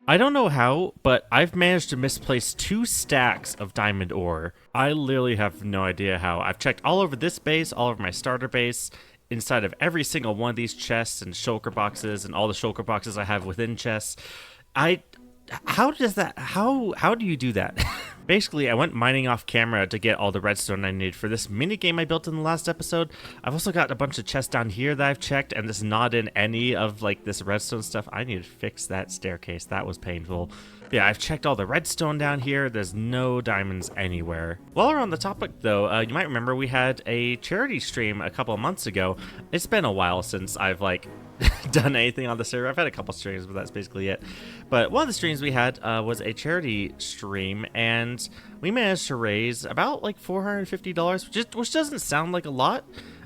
I don't know how, but I've managed to misplace 2 stacks of diamond ore. I literally have no idea how. I've checked all over this base, all over my starter base, inside of every single one of these chests and shulker boxes and all the shulker boxes I have within chests. I how does that how do you do that? Basically, I went mining off camera to get all the redstone I needed for this mini game I built in the last episode. I've also got a bunch of chests down here that I've checked, and it's not in any of like this redstone stuff. I need to fix that staircase. That was painful. Yeah, I've checked all the redstone down here. There's no diamonds anywhere. While we're on the topic, though, you might remember we had a charity stream a couple of months ago. It's been a while since I've like done anything on the server. I've had a couple streams, but that's basically it. But one of the streams we had was a charity stream, and we managed to raise about like $450, which doesn't sound like a lot,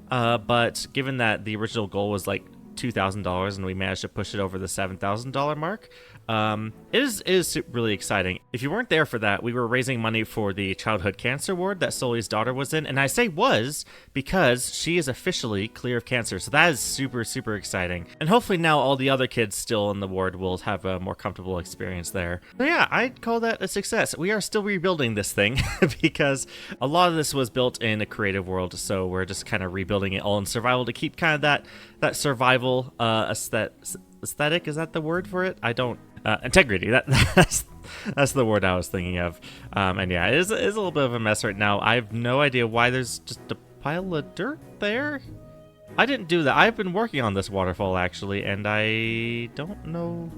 but given that the original goal was like $2,000 and we managed to push it over the $7,000 mark, it is really exciting. If you weren't there for that, we were raising money for the childhood cancer ward that Sully's daughter was in, and I say was because she is officially clear of cancer, so that is super, super exciting. And hopefully now all the other kids still in the ward will have a more comfortable experience there. So yeah, I'd call that a success. We are still rebuilding this thing because a lot of this was built in a creative world, so we're just kind of rebuilding it all in survival to keep kind of that survival aesthetic. Is that the word for it? I don't. Integrity. That's the word I was thinking of. And yeah, it is a little bit of a mess right now. I have no idea why there's just a pile of dirt there. I didn't do that. I've been working on this waterfall actually, and I don't know.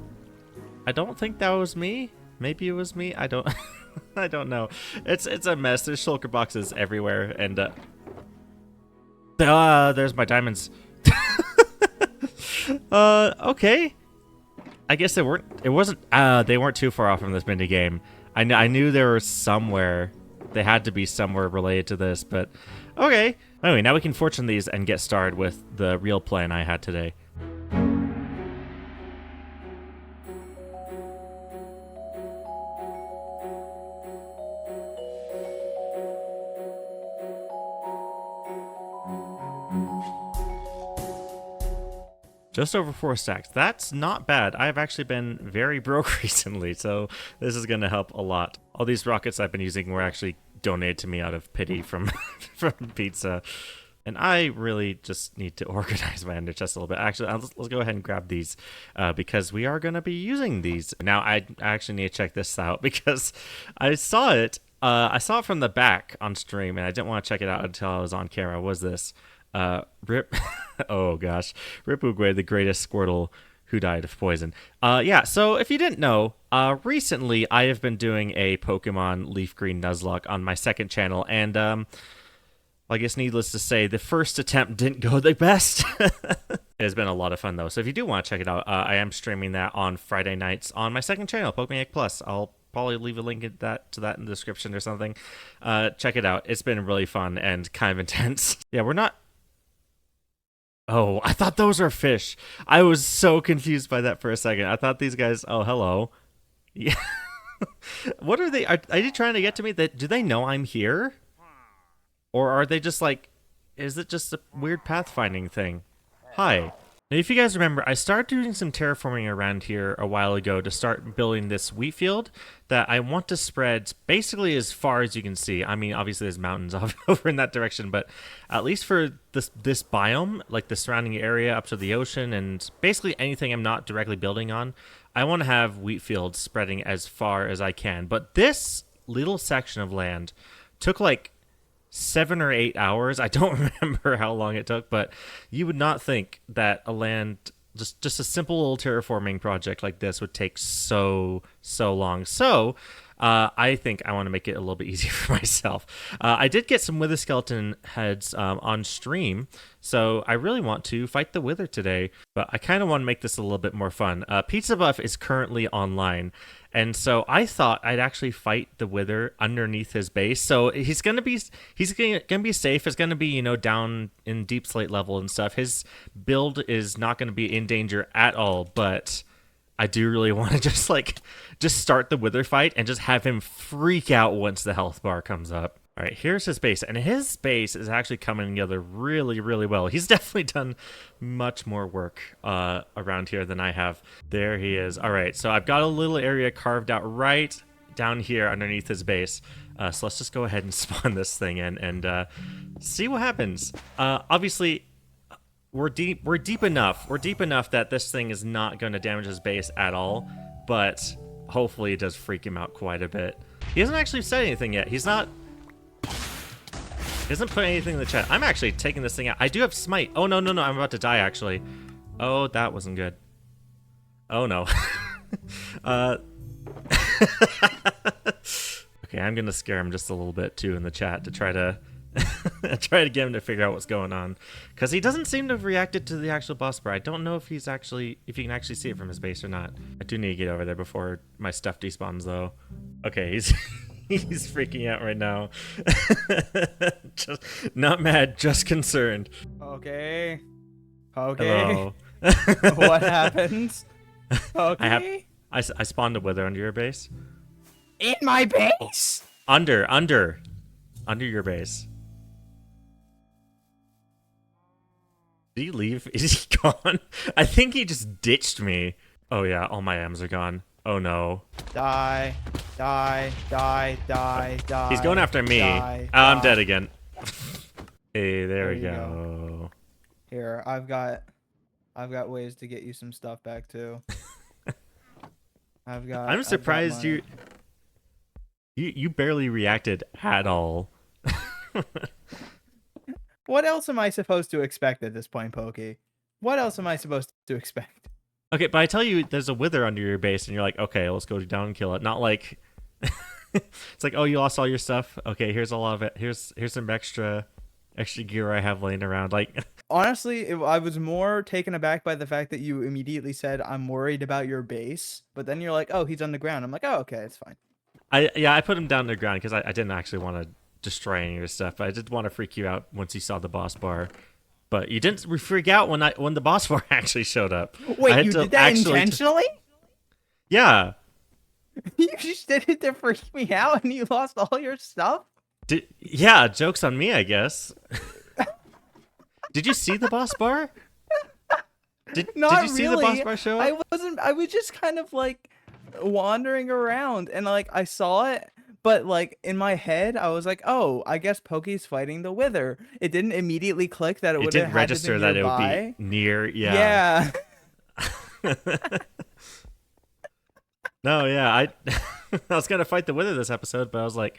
I don't think that was me. Maybe it was me. I don't. I don't know. It's a mess. There's shulker boxes everywhere, and there's my diamonds. Okay. I guess they weren't too far off from this mini game. I knew they were somewhere. They had to be somewhere related to this, but okay. Anyway, now we can fortune these and get started with the real plan I had today. Just over 4 stacks. That's not bad. I've actually been very broke recently, so this is going to help a lot. All these rockets I've been using were actually donated to me out of pity from from pizza. And I really just need to organize my ender chest a little bit. Actually, let's go ahead and grab these because we are going to be using these. Now, I actually need to check this out because I saw it. I saw it from the back on stream, and I didn't want to check it out until I was on camera. What was this? Rip. Oh gosh, Rip Oogway, the greatest Squirtle who died of poison. Yeah. So if you didn't know, recently I have been doing a Pokemon Leaf Green Nuzlocke on my second channel, and I guess needless to say, the first attempt didn't go the best. It has been a lot of fun though. So if you do want to check it out, I am streaming that on Friday nights on my second channel, Pokemaniac Plus. I'll probably leave a link to that in the description or something. Check it out. It's been really fun and kind of intense. Yeah, we're not. Oh, I thought those were fish. I was so confused by that for a second. I thought these guys. Oh, hello. Yeah. What are they? Are they trying to get to me? Do they know I'm here? Or are they just like, is it just a weird pathfinding thing? Hi. Now, if you guys remember, I started doing some terraforming around here a while ago to start building this wheat field that I want to spread basically as far as you can see. I mean, obviously there's mountains over in that direction, but at least for this biome, like the surrounding area up to the ocean and basically anything I'm not directly building on, I want to have wheat fields spreading as far as I can. But this little section of land took like 7 or 8 hours. I don't remember how long it took, but you would not think that a land, just a simple little terraforming project like this would take so long. So I think I want to make it a little bit easier for myself. I did get some wither skeleton heads on stream, so I really want to fight the wither today, but I kind of want to make this a little bit more fun. Pizza Buff is currently online, and so I thought I'd actually fight the wither underneath his base. So he's gonna be safe. It's gonna be, down in deep slate level and stuff. His build is not gonna be in danger at all, but I do really want to just start the wither fight and just have him freak out once the health bar comes up. All right, here's his base, and his base is actually coming together really, really well. He's definitely done much more work around here than I have. There he is. All right, so I've got a little area carved out right down here underneath his base. So let's just go ahead and spawn this thing in and see what happens. Obviously, we're deep enough. We're deep enough that this thing is not going to damage his base at all, but hopefully it does freak him out quite a bit. He hasn't actually said anything yet. He hasn't put anything in the chat. I'm actually taking this thing out. I do have smite. Oh, no. I'm about to die, actually. Oh, that wasn't good. Oh, no. Okay, I'm going to scare him just a little bit, too, in the chat to try to get him to figure out what's going on. Because he doesn't seem to have reacted to the actual boss bar. I don't know if you can actually see it from his base or not. I do need to get over there before my stuff despawns, though. Okay, he's freaking out right now. Just not mad, just concerned. Okay. Hello. What happens? Okay. I spawned a wither under your base. In my base? Under your base. Did he leave? Is he gone? I think he just ditched me. Oh yeah, all my M's are gone. Oh no. Die. He's going after me. I'm dead again. Hey, there we go. Here, I've got ways to get you some stuff back too. I'm surprised you barely reacted at all. What else am I supposed to expect at this point, Pokey? What else am I supposed to expect? Okay, but I tell you, there's a wither under your base, and you're like, okay, let's go down and kill it. Not like, it's like, oh, you lost all your stuff. Okay, here's a lot of it. Here's some extra gear I have laying around. Like, honestly, I was more taken aback by the fact that you immediately said, "I'm worried about your base," but then you're like, "Oh, he's on the ground." I'm like, "Oh, okay, it's fine." I put him down to the ground because I didn't actually want to destroy any of your stuff, but I did want to freak you out once you saw the boss bar. But you didn't freak out when the boss bar actually showed up. Wait, you did that intentionally? Yeah. You just did it to freak me out and you lost all your stuff? Yeah, joke's on me, I guess. Did you see the boss bar? Did you see the boss bar show up? I was just kind of like wandering around and like I saw it, but like in my head I was like, oh, I guess Pokey's fighting the Wither. It didn't immediately click that it would have register that nearby. It would be near. Yeah. No, yeah, I was gonna fight the Wither this episode, but I was like,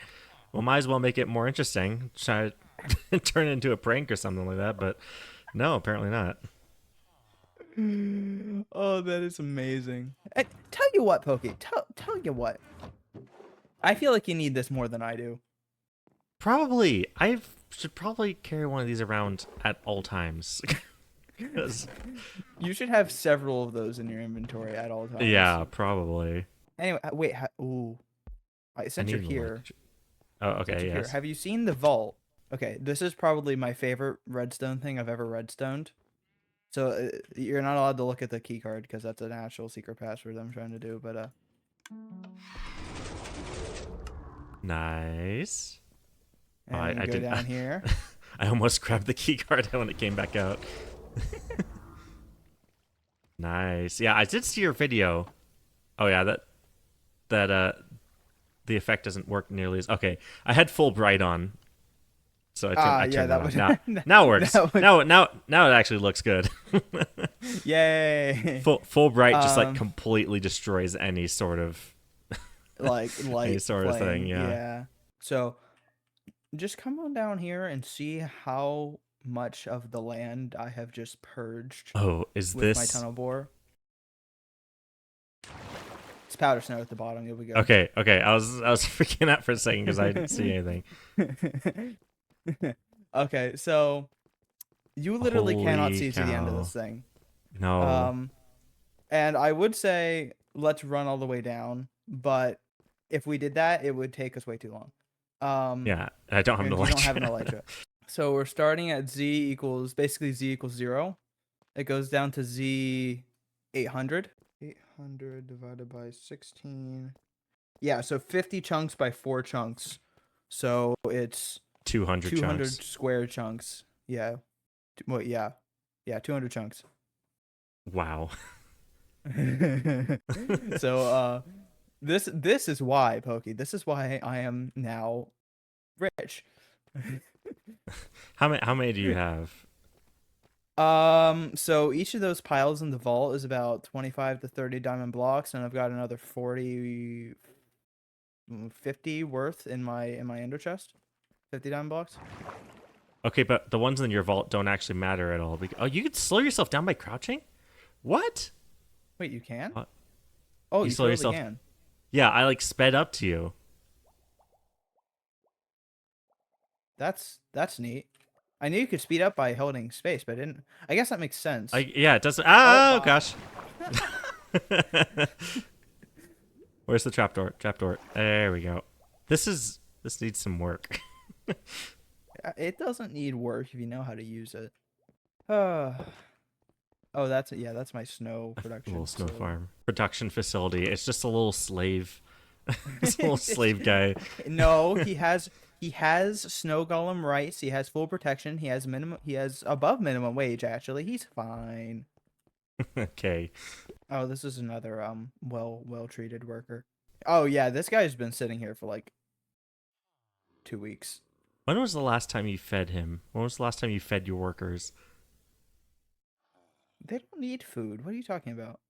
well, might as well make it more interesting. Try to turn it into a prank or something like that, but no, apparently not. Oh, that is amazing. Tell you what, Pokey. Tell you what. I feel like you need this more than I do. Probably. I should probably carry one of these around at all times. You should have several of those in your inventory at all times. Yeah, probably. Anyway, wait. Ooh. Since you're here. Oh, okay, yes. Have you seen the vault? Okay, this is probably my favorite redstone thing I've ever redstoned. So you're not allowed to look at the key card because that's an actual secret password I'm trying to do, but nice. And I go down here. I almost grabbed the key card when it came back out. Nice. Yeah, I did see your video. Oh yeah, that the effect doesn't work nearly as okay. I had full bright on. So I turned that on. Now it works. Now it actually looks good. Yay! Full bright just like completely destroys any sort of like any sort of thing. Yeah. Yeah. So just come on down here and see how much of the land I have just purged. Oh, is with this my tunnel bore? It's powder snow at the bottom. Here we go. Okay. I was freaking out for a second because I didn't see anything. Okay, so you literally cannot see to the end of this thing. No. And I would say let's run all the way down, but if we did that, it would take us way too long. Yeah, I don't have an elytra. We don't have an elytra. So we're starting at z equals 0. It goes down to z 800. 800 divided by 16. Yeah, so 50 chunks by 4 chunks So it's 200 200 chunks. square chunks. Yeah. Well, yeah. Yeah, 200 chunks. Wow. So this is why, Pokey. This is why I am now rich. How many do you have? So each of those piles in the vault is about 25 to 30 diamond blocks, and I've got another 40, 50 worth in my ender chest. 50 diamond blocks. Okay, but the ones in your vault don't actually matter at all. Oh, you could slow yourself down by crouching? What? Wait, you can? What? Oh, You you slow totally yourself? can. Yeah, I like sped up to you. That's neat. I knew you could speed up by holding space, but I didn't. I guess that makes sense. Yeah, it doesn't. Oh, Oh gosh. Where's the trapdoor? Trapdoor. There we go. This needs some work. it doesn't need work if you know how to use it. Oh, that's my snow A production. little snow facility. farm. Production facility. It's just a little slave. It's a little slave guy. No, he has snow golem rights. He has full protection. He has above minimum wage actually. He's fine. Okay. Oh, this is another well treated worker. Oh yeah, this guy's been sitting here for like 2 weeks. When was the last time you fed him? When was the last time you fed your workers? They don't need food. What are you talking about?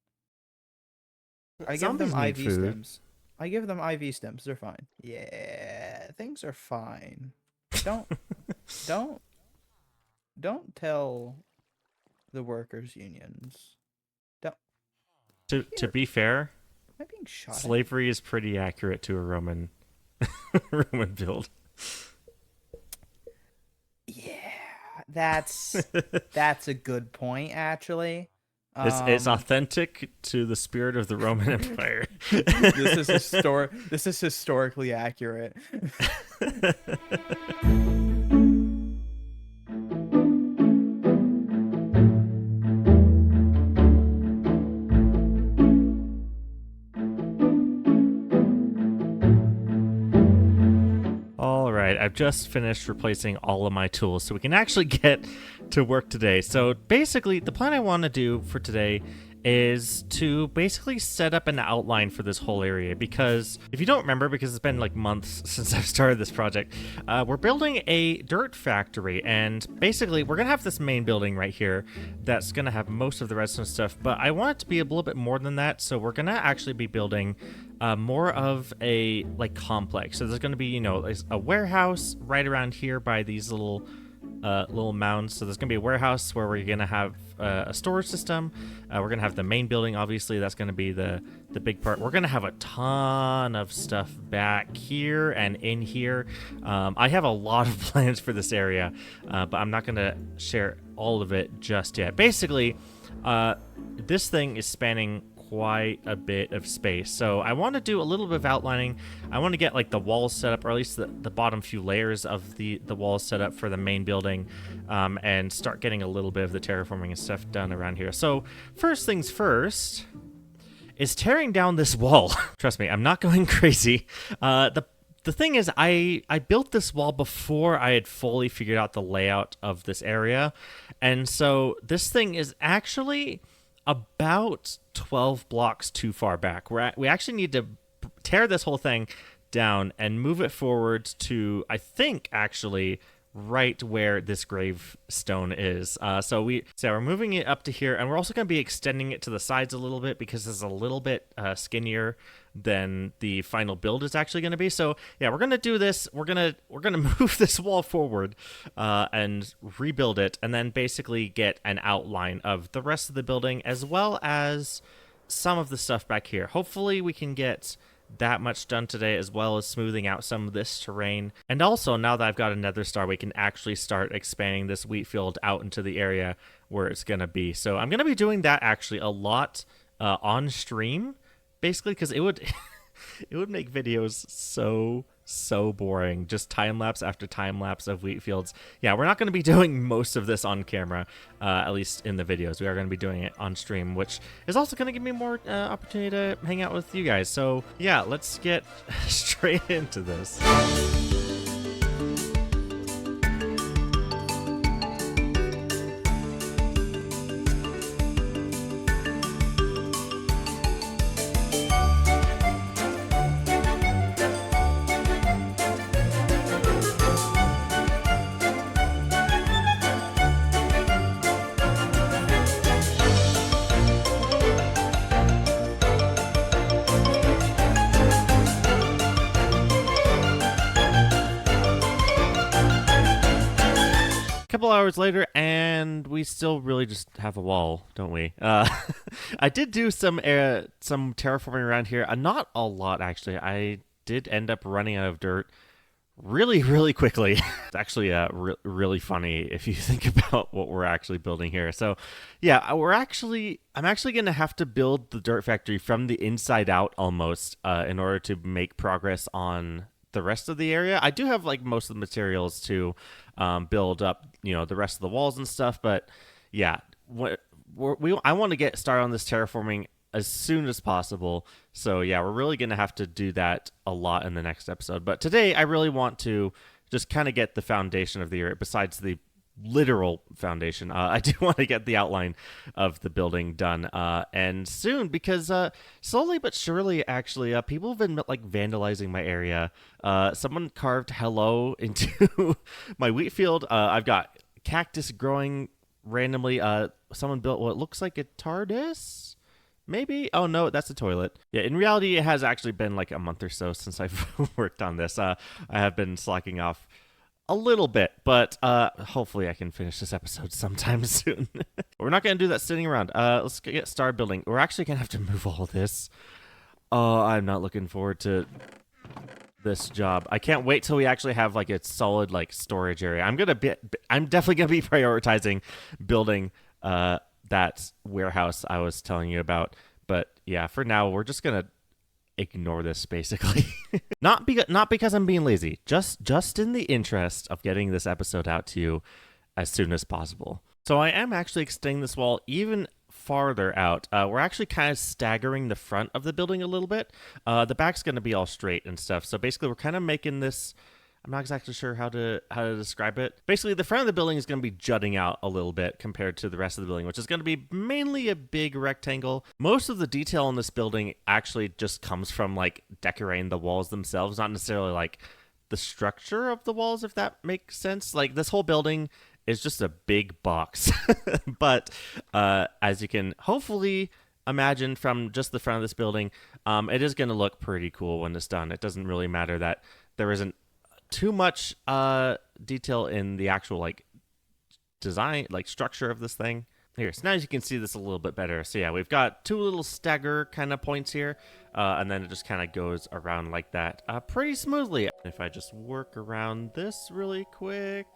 I give Zombies them need IV food. stems. I give them IV stems. They're fine. Yeah, things are fine. Don't don't don't tell the workers unions. Don't. To be fair, Am I being shot at? slavery is pretty accurate to a Roman Roman build. Yeah, that's a good point actually. It's authentic to the spirit of the Roman Empire. This is historically accurate. All right, I've just finished replacing all of my tools so we can actually get to work today. So basically, the plan I want to do for today is to basically set up an outline for this whole area, because if you don't remember, because it's been like months since I've started this project, we're building a dirt factory, and basically we're gonna have this main building right here that's gonna have most of the redstone stuff, but I want it to be a little bit more than that, so we're gonna actually be building more of a like complex. So there's gonna be, you know, a warehouse right around here by these little mounds. So there's gonna be a warehouse where we're gonna have a storage system. We're gonna have the main building, obviously that's gonna be the big part. We're gonna have a ton of stuff back here and in here. I have a lot of plans for this area, but I'm not gonna share all of it just yet. Basically, this thing is spanning quite a bit of space, so I want to do a little bit of outlining. I want to get like the walls set up, or at least the bottom few layers of the walls set up for the main building, and start getting a little bit of the terraforming and stuff done around here. So first things first is tearing down this wall. Trust me, I'm not going crazy. The thing is, I built this wall before I had fully figured out the layout of this area, and so this thing is actually about 12 blocks too far back. We actually need to tear this whole thing down and move it forward to, I think, actually right where this gravestone is. So we're moving it up to here, and we're also going to be extending it to the sides a little bit because it's a little bit skinnier than the final build is actually going to be. So yeah, we're going to do this. We're going to move this wall forward and rebuild it, and then basically get an outline of the rest of the building as well as some of the stuff back here. Hopefully we can get that much done today, as well as smoothing out some of this terrain. And also, now that I've got a nether star, we can actually start expanding this wheat field out into the area where it's going to be. So I'm going to be doing that actually a lot on stream, basically, because it would it would make videos so boring, just time lapse after time lapse of wheat fields. Yeah, we're not going to be doing most of this on camera, at least in the videos. We are going to be doing it on stream, which is also going to give me more opportunity to hang out with you guys. So yeah, let's get straight into this. couple hours later, and we still really just have a wall, don't we? I did do some terraforming around here. Not a lot, actually. I did end up running out of dirt really, really quickly. It's actually really funny if you think about what we're actually building here. So, yeah, I'm actually going to have to build the dirt factory from the inside out almost in order to make progress on the rest of the area. I do have like most of the materials to build up, the rest of the walls and stuff. But yeah, I want to get started on this terraforming as soon as possible. So yeah, we're really going to have to do that a lot in the next episode. But today I really want to just kind of get the foundation of the area, besides the literal foundation. I do want to get the outline of the building done and soon, because slowly but surely, actually, people have been like vandalizing my area. Someone carved hello into my wheat field. I've got cactus growing randomly. Someone built what looks like a TARDIS. Maybe? Oh, no, that's a toilet. Yeah, in reality, it has actually been like a month or so since I've worked on this. I have been slacking off a little bit, but hopefully I can finish this episode sometime soon. We're not going to do that sitting around. Let's get started building. We're actually going to have to move all this. Oh, I'm not looking forward to this job. I can't wait till we actually have like a solid like storage area. I'm definitely going to be prioritizing building that warehouse I was telling you about. But yeah, for now, we're just going to ignore this basically. not because I'm being lazy, just in the interest of getting this episode out to you as soon as possible. So I am actually extending this wall even farther out. We're actually kind of staggering the front of the building a little bit. The back's going to be all straight and stuff. So basically, we're kind of making this. I'm not exactly sure how to describe it. Basically, the front of the building is going to be jutting out a little bit compared to the rest of the building, which is going to be mainly a big rectangle. Most of the detail on this building actually just comes from like decorating the walls themselves, not necessarily like the structure of the walls, if that makes sense. Like this whole building is just a big box. But as you can hopefully imagine from just the front of this building, it is going to look pretty cool when it's done. It doesn't really matter that there isn't too much detail in the actual like design, like structure of this thing. Here, so now you can see this a little bit better. So yeah, we've got two little stagger kind of points here, and then it just kind of goes around like that pretty smoothly. If I just work around this really quick,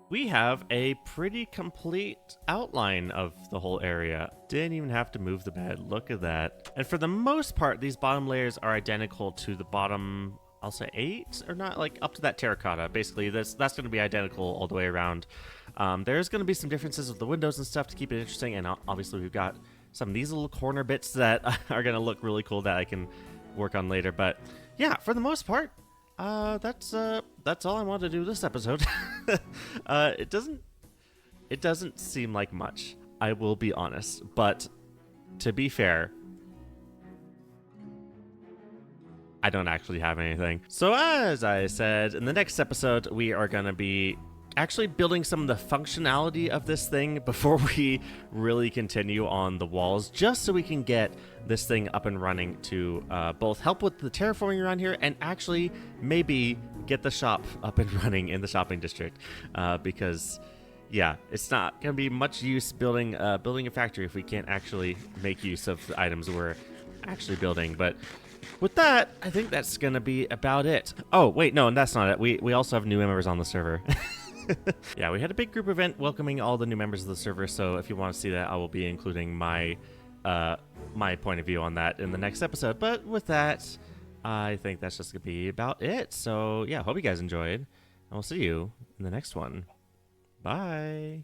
we have a pretty complete outline of the whole area. Didn't even have to move the bed. Look at that. And for the most part, these bottom layers are identical to the bottom, I'll say 8 or not, like up to that terracotta. Basically, that's going to be identical all the way around. There's going to be some differences with the windows and stuff to keep it interesting, and obviously we've got some of these little corner bits that are going to look really cool that I can work on later. But yeah, for the most part, that's all I wanted to do this episode. It doesn't seem like much, I will be honest, but to be fair, I don't actually have anything. So as I said, in the next episode, we are going to be actually building some of the functionality of this thing before we really continue on the walls, just so we can get this thing up and running to both help with the terraforming around here and actually maybe get the shop up and running in the shopping district. Because yeah, it's not going to be much use building a factory if we can't actually make use of the items we're actually building. But with that, I think that's going to be about it. Oh, wait, no, that's not it. We also have new members on the server. Yeah, we had a big group event welcoming all the new members of the server, so if you want to see that, I will be including my point of view on that in the next episode. But with that, I think that's just going to be about it. So, yeah, hope you guys enjoyed, and we'll see you in the next one. Bye.